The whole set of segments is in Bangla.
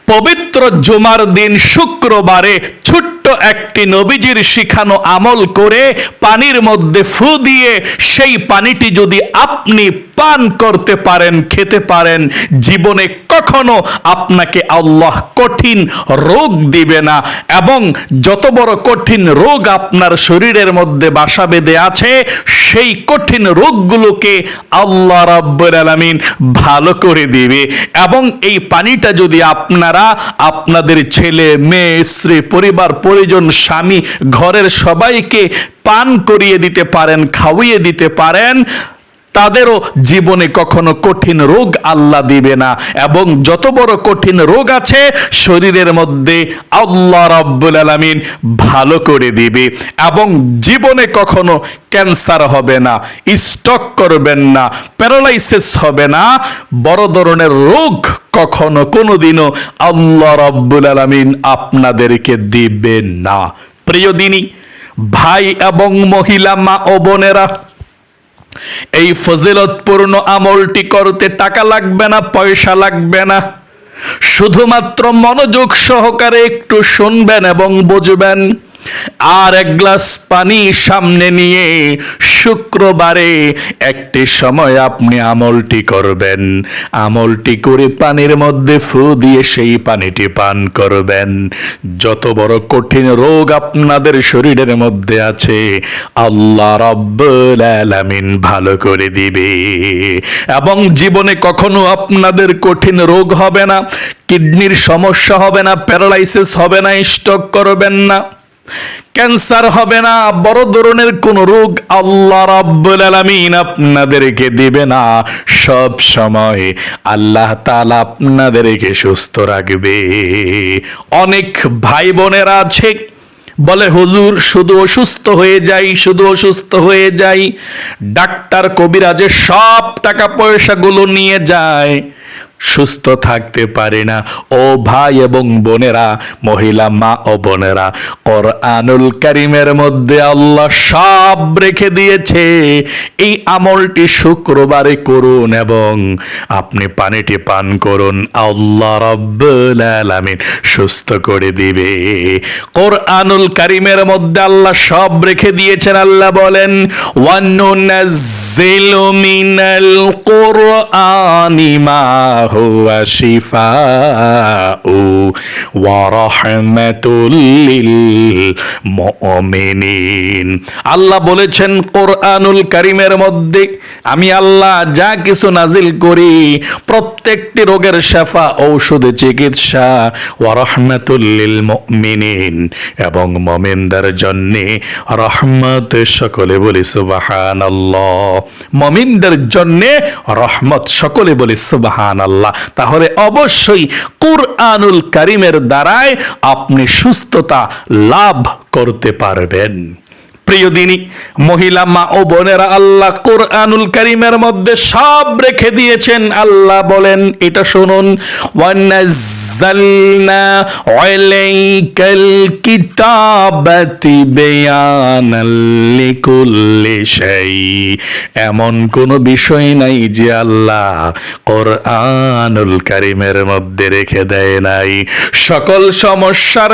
পবিত্র জুমার দিন শুক্রবারে ছোট্ট একটি নবীজির শিখানো আমল করে পানির মধ্যে ফু দিয়ে সেই পানিটি যদি আপনি পান করতে পারেন, খেতে পারেন, জীবনে কখনো আপনাকে আল্লাহ কঠিন রোগ দিবে না। এবং যত বড় কঠিন রোগ আপনার শরীরের মধ্যে বাসা বেঁধে আছে, সেই কঠিন রোগগুলোকে আল্লাহ রাব্বুল আলামিন ভালো করে দিবে। এবং এই পানিটা যদি আপনারা আপনাদের ছেলে, মেয়ে, স্ত্রী, পরিবার, পরিজন, স্বামী, ঘরের সবাইকে পান করিয়ে দিতে পারেন, খাওয়িয়ে দিতে পারেন, তাদেরও জীবনে কখনো কঠিন রোগ আল্লাহ দিবে না। এবং যত বড় কঠিন রোগ আছে শরীরের মধ্যে আল্লাহ রাব্বুল আলামিন ভালো করে দিবে। এবং জীবনে কখনো ক্যান্সার হবে না, স্ট্রোক করবেন না, প্যারালাইসিস হবে না, বড় ধরনের রোগ কখনো কোনোদিনও আল্লাহ রাব্বুল আলামিন আপনাদেরকে দিবেন না। প্রিয় দিনী ভাই এবং মহিলা, মা ও বোনেরা, এই ফজিলতপূর্ণ আমলটি করতে টাকা লাগবে না, পয়সা লাগবে না। শুধুমাত্র মনোযোগ সহকারে একটু শুনবেন এবং বুঝবেন। আর এক গ্লাস পানি সামনে নিয়ে শুক্রবারে একটি সময় আপনি আমলটি করবেন। আমলটি করে পানির মধ্যে ফু দিয়ে সেই পানিটি পান করবেন। যত বড় কঠিন রোগ আপনাদের শরীরের মধ্যে আছে আল্লাহ রাব্বুল আলামিন ভালো করে দিবে। এবং জীবনে কখনো আপনাদের কঠিন রোগ হবে না, কিডনির সমস্যা হবে না, প্যারালাইসিস হবে না, স্ট্রোক করবেন না, ক্যান্সার হবে না, বড় ধরনের কোন রোগ আল্লাহ রাব্বুল আলামিন আপনাদেরকে দিবে না। সব সময় আল্লাহ তাআলা আপনাদেরকে সুস্থ রাখবে। অনেক ভাই বোনেরা আছে বলে, হুজুর শুধু অসুস্থ হয়ে যাই, শুধু অসুস্থ হয়ে যাই, ডাক্তার কবিরাজের সব টাকা পয়সাগুলো নিয়ে যায়, সুস্থ থাকতে পারে না। ও ভাই এবং বোনেরা, মহিলা, মা ও বোনেরা, কোরআনুল কারীমের মধ্যে আল্লাহ সব রেখে দিয়েছে। এই আমলটি শুক্রবারে করুন এবং আপনি পানিটি পান করুন, আল্লাহ রাব্বুল আলামিন সুস্থ করে দিবে। কোরআনুল কারীমের মধ্যে আল্লাহ সব রেখে দিয়েছেন। আল্লাহ বলেন, ওয়ানুনাজ্জিলু মিনাল কুরআনি মা হুয়া শিফাউ ওয়া রাহমাতুল লিল মুমিনিন। আল্লাহ বলেছেন কোরআনুল কারীমের মধ্যে আমি আল্লাহ যা কিছু নাজিল করি প্রত্যেকটি রোগের শিফা, ঔষধ, চিকিৎসা, ওয়া রাহমাতুল লিল মুমিনিন, এবং মুমিনদের জন্য রহমত। সকলে বলি সুবহানাল্লাহ। মুমিনদের জন্য রহমত, সকলে বলি সুবহানাল্লাহ। তাহলে অবশ্যই কুরআনুল কারীমের দ্বারাই আপনি সুস্থতা লাভ করতে পারবেন। প্রিয় দিনী মহিলা, মা ও বোনেরা, আল্লাহ কোরআনুল কারীমের মধ্যে সব রেখে দিয়েছেন। আল্লাহ বলেন, এটা শুনুন, ওয়ানাজ্জালনা আলাইকাল কিতাবা তিবয়ানাল লিকুল্লি শাই। এমন কোনো বিষয় নাই যে আল্লাহ কোরআনুল কারীমের মধ্যে রেখে দেয় নাই। সকল সমস্যার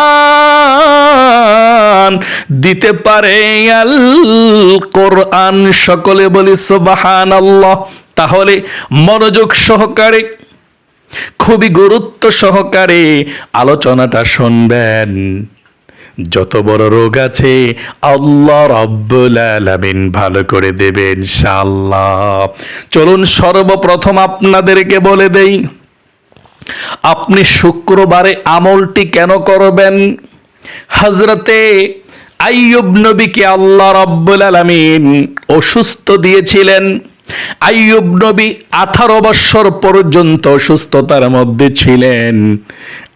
সমাধান দিতে পারে আল কোরআন। সকলে বলি সুবহানাল্লাহ। তাহলে মনোযোগ সহকারে, খুবই গুরুত্ব সহকারে আলোচনাটা শুনবেন। যত বড় রোগ আছে আল্লাহ রাব্বুল আলামিন ভালো করে দেবে ইনশাআল্লাহ। চলুন সর্বপ্রথম আপনাদেরকে বলে দেই, আপনি শুক্রবারে আমলটি কেন করবেন। হযরতে আইয়ুব নবীকে আল্লাহ রাব্বুল আলামিন অসুস্থ দিয়েছিলেন। আইয়ুব নবী 18 বছর পর্যন্ত অসুস্থতার মধ্যে ছিলেন,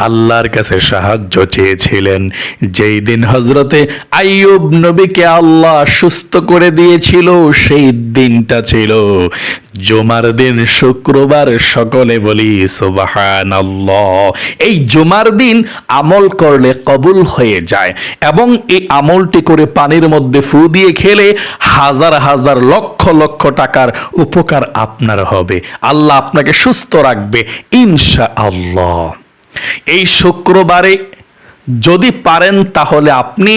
আল্লাহর কাছে সাহায্য চেয়েছিলেন। যেই দিন হযরতে আইয়ুব নবীকে আল্লাহ সুস্থ করে দিয়েছিল সেই দিনটা ছিল জুমার দিন, শুক্রবার। সকলে বলি সুবহানাল্লাহ। এই জুমার দিন আমল করলে কবুল হয়ে যায় এবং এই আমলটি করে পানির মধ্যে ফু দিয়ে খেলে হাজার হাজার লক্ষ লক্ষ টাকার উপকার আপনার হবে। আল্লাহ আপনাকে সুস্থ রাখবে ইনশাআল্লাহ। এই শুক্রবারে যদি পারেন তাহলে আপনি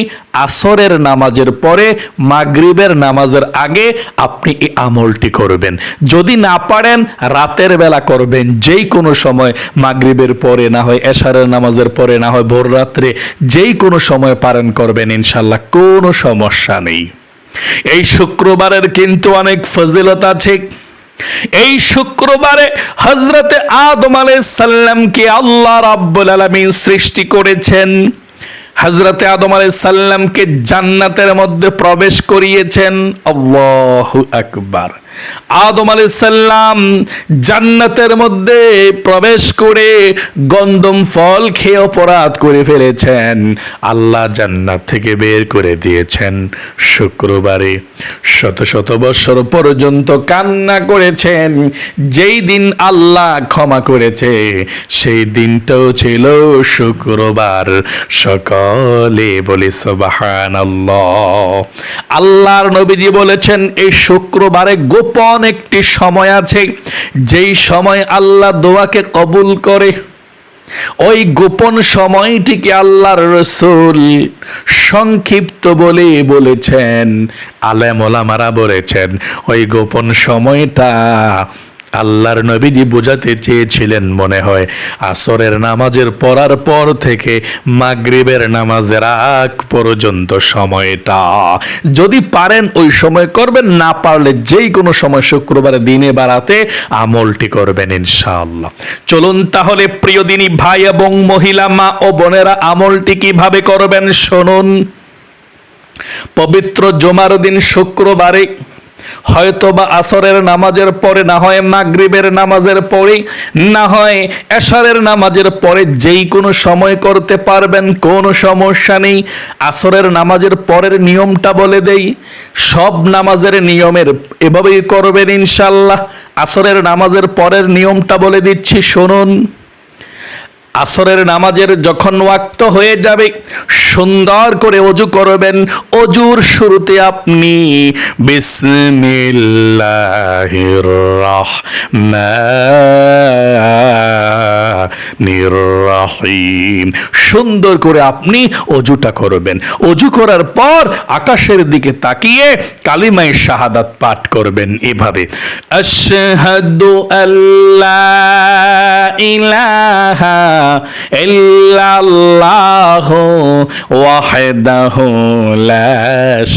আসরের নামাজের পরে মাগরিবের নামাজের আগে আপনি এই আমলটি করবেন। যদি না পারেন রাতের বেলা করবেন, যেই কোনো সময়, মাগরিবের পরে না হয় এশারের নামাজের পরে না হয় ভোর রাত্রে, যেই কোনো সময় পারেন করবেন, ইনশাল্লাহ কোনো সমস্যা নেই। এই শুক্রবারের কিন্তু অনেক ফজিলত আছে। এই শুক্রবারে হযরতে আদম আলাইহিস সালামকে আল্লাহ রাব্বুল আলামিন সৃষ্টি করেছেন। হযরতে আদম আলাইহিস সালামকে জান্নাতের মধ্যে প্রবেশ করিয়েছেন। আল্লাহু আকবার। আদম আলাইহিস সালাম জান্নাতের মধ্যে প্রবেশ করে গন্ধম ফল খেয়ে অপরাধ করে ফেলেছেন। আল্লাহ জান্নাত থেকে বের করে দিয়েছেন। শুক্রবারে শত শত বছর পর্যন্ত কান্না করেছেন। যেই দিন আল্লাহ ক্ষমা করেছে সেই দিনটাও ছিল শুক্রবার। সকলে বলি সুবহানাল্লাহ। আল্লাহর নবীজি বলেছেন এই শুক্রবারে গোপন একটি সময় আছে, যেই সময় আল্লাহ দোয়াকে কবুল করে। ওই গোপন সময়টিকে আল্লাহর রাসূল সংক্ষিপ্ত বলে বলেছেন, আলেম ওলামারা বলেছেন ওই গোপন সময়টা আল্লাহর নবীজি বোঝাতে চেয়েছিলেন মনে হয় আসরের নামাজের পড়ার পর থেকে মাগরিবের নামাজের আগ পর্যন্ত সময়টা। যদি পারেন ওই সময় করবেন, না পারলে যেই কোনো সময় শুক্রবারে দিনে বা রাতে আমলটি করবেন ইনশাআল্লাহ। চলুন তাহলে প্রিয় দিনী ভাই এবং মহিলা মা ও বোনেরা আমলটি কিভাবে করবেন শুনুন। পবিত্র জুমার দিন শুক্রবারে হয়তো বা আসরের নামাজের পরে, না হয় মাগরিবের নামাজের পরে, না হয় এশারের নামাজের পরে, যেই কোনো সময় করতে পারবেন, কোনো সমস্যা নেই। আসরের নামাজের পরের নিয়মটা বলে দেই, সব নামাজের নিয়মের এভাবেই করবেন ইনশাআল্লাহ। আসরের নামাজের পরের নিয়মটা বলে দিচ্ছি শুনুন। আসরের নামাজের যখন ওয়াক্ত হয়ে যাবে সুন্দর করে ওযু করবেন। ওযুর শুরুতে আপনি বিসমিল্লাহির রাহমানির রহিম সুন্দর করে আপনি ওযুটা করবেন। ওযু করার পর আকাশের দিকে তাকিয়ে কালিমায়ে শাহাদাত পাঠ করবেন এভাবে, আশহাদু আল্লা ইলাহা ইল্লাল্লাহু ওয়াহদাহু লা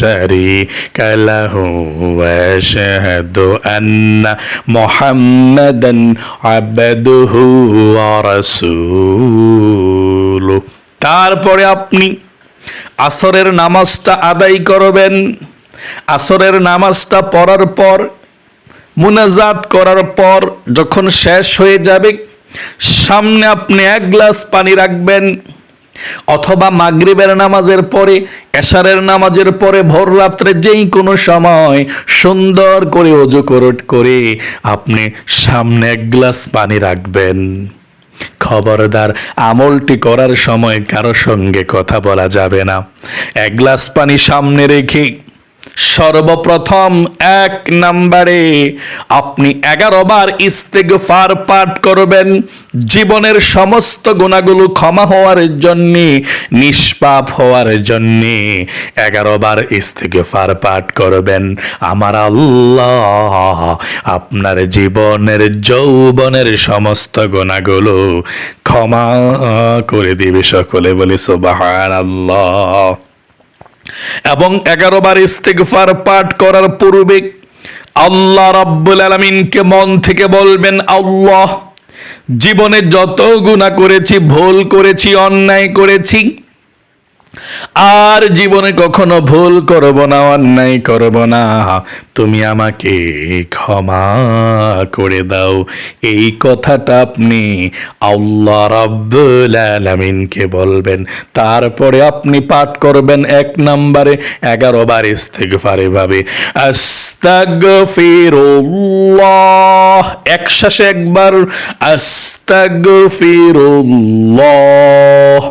শারীকা লাহু ওয়া আশহাদু আন্না মুহাম্মাদান আবদুহু ওয়া রাসূলুহু। তারপরে আপনি আসরের নামাজটা আদায় করবেন। আসরের নামাজটা পড়ার পর, মুনাজাত করার পর যখন শেষ হয়ে যাবে, সামনে আপনি এক গ্লাস পানি রাখবেন, অথবা মাগরিবের নামাজের পরে, এশারের নামাজের পরে, ভোর রাত্রে যেই কোনো সময় সুন্দর করে ওযু করে আপনি সামনে এক গ্লাস পানি রাখবেন। খবরদার আমলটি করার সময় কারো সঙ্গে কথা বলা যাবে না। এক গ্লাস পানি সামনে রেখে সর্বপ্রথম এক নম্বরে আপনি 11 বার ইস্তেগফার পাঠ করবেন। জীবনের সমস্ত গুনাহগুলো ক্ষমা হওয়ার জন্য, নিষ্পাপ হওয়ার জন্য 11 বার ইস্তেগফার পাঠ করবেন। আমার আল্লাহ আপনার জীবনের যৌবনের সমস্ত গুনাহগুলো ক্ষমা করে দিবে। সকলে বলি সুবহানাল্লাহ। এবং 11 বার ইস্তেগফার পাঠ করার পূর্বে আল্লাহ রাব্বুল আলামিনকে মন থেকে বলবেন, আল্লাহ জীবনে যত গুনাহ করেছি, ভুল করেছি, অন্যায় করেছি, আর জীবনে কখনো ভুল করব না, অন্যায় করব না, তুমি আমাকে ক্ষমা করে দাও। এই কথাটা আপনি আল্লাহ রাব্বুল আলামিনকে বলবেন। তারপরে আপনি পাঠ করবেন এক নম্বরে 11 বার ইস্তেগফার এভাবে, আস্তাগফিরুল্লাহ, একসাথে একবার আস্তাগফিরুল্লাহ,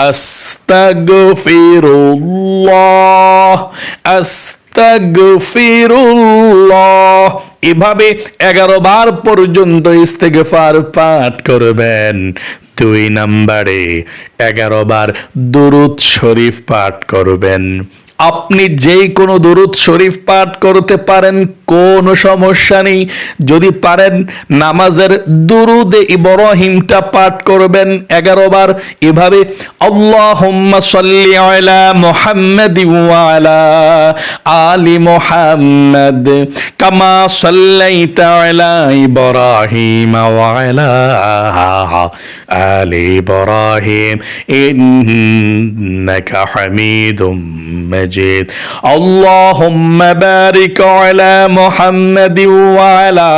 আস্তাগফিরুল্লাহ, আস্তাগফিরুল্লাহ, এভাবে 11 বার পর্যন্ত ইস্তেগফার পাঠ করবেন। 2 নম্বরে 11 বার দুরূদ শরীফ পাঠ করবেন। আপনি যেই কোনো দুরূদ শরীফ পাঠ করতে পারেন, কোনো সমস্যা নেই। যদি পারেন নামাজের দুরূদে ইব্রাহিমটা পাঠ করবেন 11 বার এভাবে, আল্লাহুম্মা সাল্লি আলা মুহাম্মাদি ওয়া আলা আলি মুহাম্মাদ কামা সাল্লাইতা আলা ইব্রাহিম ওয়া আলা আলি ইব্রাহিম ইন্নাকা হামিদুম مجيد اللهم بارك على محمد وعلى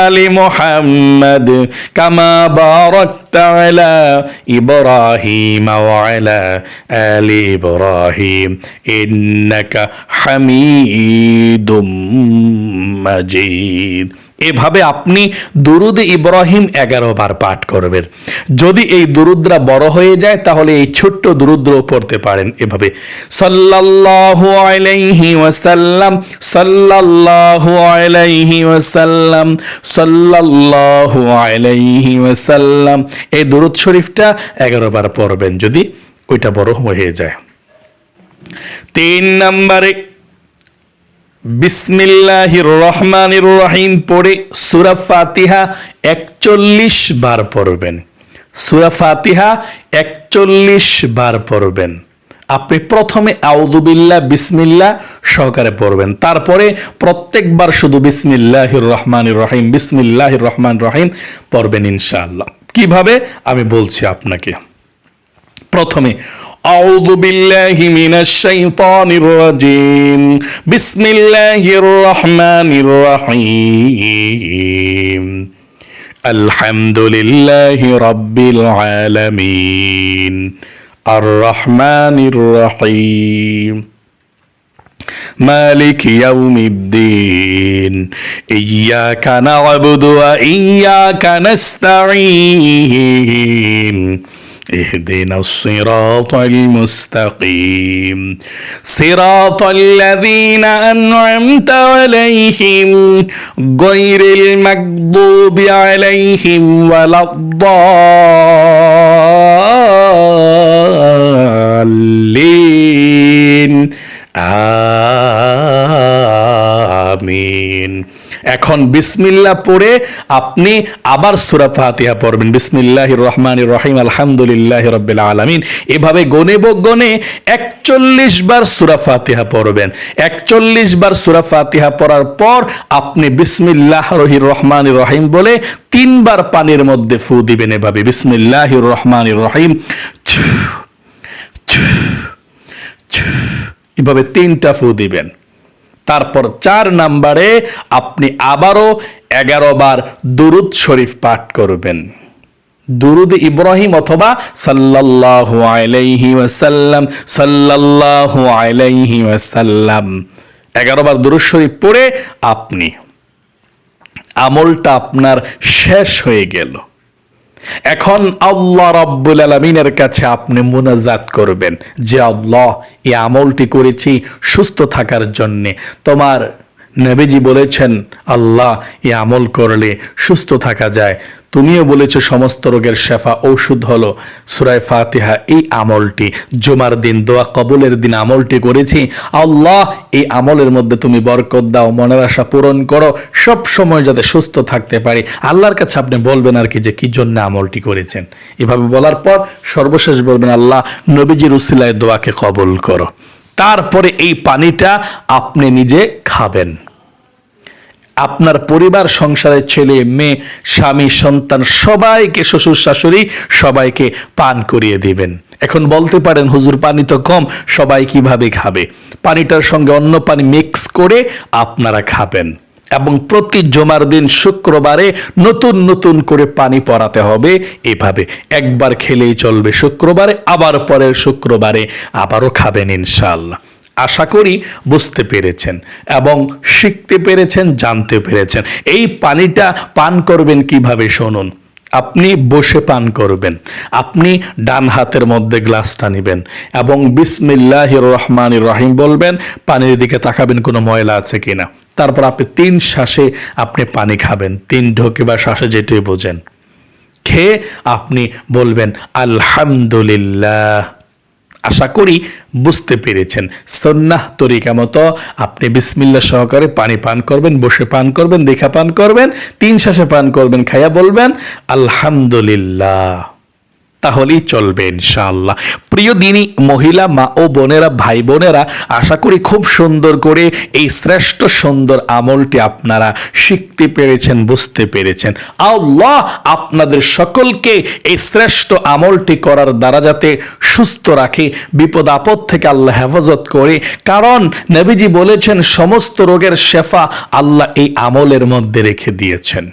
آل محمد كما باركت على إبراهيم وعلى آل إبراهيم إنك حميد مجيد। এভাবে আপনি দুরুদ ইব্রাহিম 11 বার পাঠ করবেন। যদি এই দুরুদরা বড় হয়ে যায় তাহলে এই ছোট্ট দুরুদও পড়তে পারেন এভাবে, সাল্লাল্লাহু আলাইহি ওয়াসাল্লাম সাল্লাল্লাহু আলাইহি ওয়াসাল্লাম সাল্লাল্লাহু আলাইহি ওয়াসাল্লাম। এই দুরুদ শরীফটা 11 বার পড়বেন যদি ওইটা বড় হয়ে যায়। 3 নম্বরে বিসমিল্লাহির রহমানির রহিম পড়ে সূরা ফাতিহা 41 বার পড়বেন। সূরা ফাতিহা 41 বার পড়বেন। আপনি প্রথমে আউযু বিল্লাহ বিসমিল্লাহ সহকারে পড়বেন, তারপরে প্রত্যেকবার শুধু বিসমিল্লাহির রহমানির রহিম বিসমিল্লাহির রহমানির রহিম পড়বেন ইনশাআল্লাহ। কিভাবে আমি বলছি আপনাকে। প্রথমে أعوذ بالله من الشيطان الرجيم بسم الله الرحمن الرحيم الحمد لله رب العالمين الرحمن الرحيم مالك يوم الدين إياك نعبد وإياك نستعين اهدنا الصراط المستقيم صراط الذين أنعمت عليهم غير المغضوب عليهم ولا الضالين آمين। এখন বিসমিল্লাহ পড়ে আপনি আবার সূরা ফাতিহা পড়বেন, বিসমিল্লাহির রহমানির রহিম আলহামদুলিল্লাহি রাব্বিল আলামিন। এভাবে গনে 41 বার সূরা ফাতিহা পড়বেন। 41 বার সূরা ফাতিহা পড়ার পর আপনি বিসমিল্লাহির রহমানির রহিম বলে 3 বার পানির মধ্যে ফু দিবেন এভাবে, বিসমিল্লাহির রহমানির রহিম এভাবে 3টা ফু দিবেন। তারপর 4 নম্বরে আপনি আবারও 11 বার দুরুদ শরীফ পাঠ করবেন, দুরুদ ইব্রাহিম অথবা সাল্লাল্লাহু আলাইহি ওয়াসাল্লাম সাল্লাল্লাহু আলাইহি ওয়াসাল্লাম 11 বার দুরুদ শরীফ পড়ে আপনি আমলটা আপনার শেষ হয়ে গেল। এখন আল্লাহ রাব্বুল আলামিনের কাছে আপনি মুনাজাত করবেন যে আল্লাহ এই আমলটি করেছি সুস্থ থাকার জন্যে। তোমার নবীজি বলেছেন আল্লাহ এই আমল করলে সুস্থ থাকা যায়। তুমিও বলেছো সমস্ত রোগের শেফা ঔষধ হলো সূরা ফাতিহা। এই আমলটি জুমার দিন দোয়া কবুলের দিন আমলটি করেছি, আল্লাহ এই আমলের মধ্যে তুমি বরকত দাও, মনের আশা পূরণ করো, সব সময় যাতে সুস্থ থাকতে পারি। আল্লাহর কাছে আপনি বলবেন আর কি যে কি জন্য আমলটি করেছেন। এভাবে বলার পর সর্বশেষ বলবেন আল্লাহ নবীজির উসিলায় দোয়াকে কবুল করো। তারপরে এই পানিটা আপনি নিজে খাবেন। আপনার পরিবার সংসারের ছেলে মেয়ে স্বামী সন্তান সবাইকে শ্বশুর শাশুড়ি সবাইকে পান করিয়ে দিবেন। এখন বলতে পারেন হুজুর পানি তো কম, সবাই কিভাবে খাবে? পানিটার সঙ্গে অন্য পানি মিক্স করে আপনারা খাবেন এবং প্রতি জুমার দিন শুক্রবারে নতুন নতুন করে পানি পড়াতে হবে। এভাবে একবার খেলেই চলবে শুক্রবারে, আবার পরের শুক্রবারে আবারও খাবেন ইনশাআল্লাহ। আশা করি বুঝতে পেরেছেন এবং শিখতে পেরেছেন, জানতে পেরেছেন। এই পানিটা পান করবেন কিভাবে শুনুন। আপনি বসে পান করবেন। আপনি ডান হাতের মধ্যে গ্লাসটা নেবেন এবং বিসমিল্লাহির রহমানির রহিম বলবেন, পানির দিকে তাকাবেন কোনো ময়লা আছে কিনা। তারপর আপনি 3 শ্বাসে আপনি পানি খাবেন, 3 ঢোকে বা শ্বাসে যেটাই বোঝেন। খেয়ে আপনি বলবেন আলহামদুলিল্লাহ। আশা করি বুঝতে পেরেছেন। সুন্নাহ তরিকা মতো আপনি বিসমিল্লাহ সহকারে পানি পান করবেন, বসে পান করবেন, দেখা পান করবেন, 3 শ্বাসে পান করবেন, খাইয়া বলবেন আলহামদুলিল্লাহ, তাহলেই চলবে ইনশাআল্লাহ। প্রিয় দিনী মহিলা মা ও বোনেরা, ভাই বোনেরা, আশা করি খুব সুন্দর করে এই শ্রেষ্ঠ সুন্দর আমলটি আপনারা শিখতে পেরেছেন, বুঝতে পেরেছেন। আল্লাহ আপনাদের সকলকে এই শ্রেষ্ঠ আমলটি করার দ্বারা যাতে সুস্থ রাখে, বিপদ আপদ থেকে আল্লাহ হেফাজত করে। কারণ নবীজি বলেছেন সমস্ত রোগের শেফা আল্লাহ এই আমলের মধ্যে রেখে দিয়েছেন।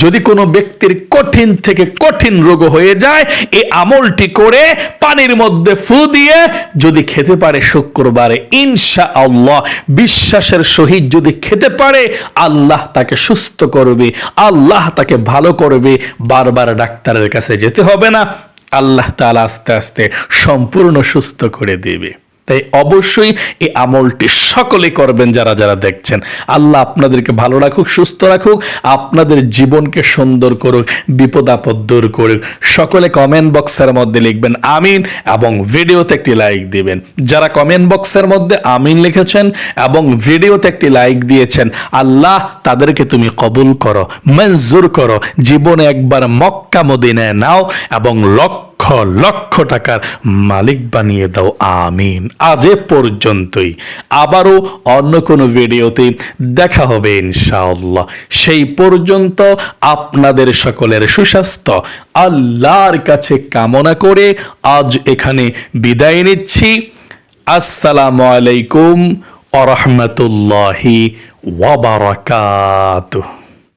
যদি কোনো ব্যক্তির কঠিন থেকে কঠিন রোগ হয়ে যায়, এই আমলটি করে পানির মধ্যে ফু দিয়ে যদি খেতে পারে শুক্রবারে, ইনশাআল্লাহ বিশ্বাসের সহিত যদি খেতে পারে, আল্লাহ তাকে সুস্থ করবে, আল্লাহ তাকে ভালো করবে। বারবার ডাক্তারের কাছে যেতে হবে না, আল্লাহ তাআলা আস্তে আস্তে সম্পূর্ণ সুস্থ করে দেবে। তাই অবশ্যই এই আমলটি সকলে করবেন যারা যারা দেখছেন। আল্লাহ আপনাদেরকে ভালো রাখুক, সুস্থ রাখুক, আপনাদের জীবনকে সুন্দর করুক, বিপদ আপদ দূর করুক। সকলে কমেন্ট বক্সের মধ্যে লিখবেন আমিন এবং ভিডিওতে একটি লাইক দিবেন। যারা কমেন্ট বক্সের মধ্যে আমিন লিখেছেন এবং ভিডিওতে একটি লাইক দিয়েছেন, আল্লাহ তাদেরকে তুমি কবুল করো, মঞ্জুর করো, জীবনে একবার মক্কা মদিনায় নাও এবং লক্ষ লক্ষ টাকার মালিক বানিয়ে দাও, আমিন। আজ এ পর্যন্তই, আবারও অন্য কোনো ভিডিওতে দেখা হবে ইনশাআল্লাহ। সেই পর্যন্ত আপনাদের সকলের সুস্বাস্থ্য আল্লাহর কাছে কামনা করে আজ এখানে বিদায় নিচ্ছি। আসসালামু আলাইকুম ওয়া রাহমাতুল্লাহি ওয়া বারাকাতুহু।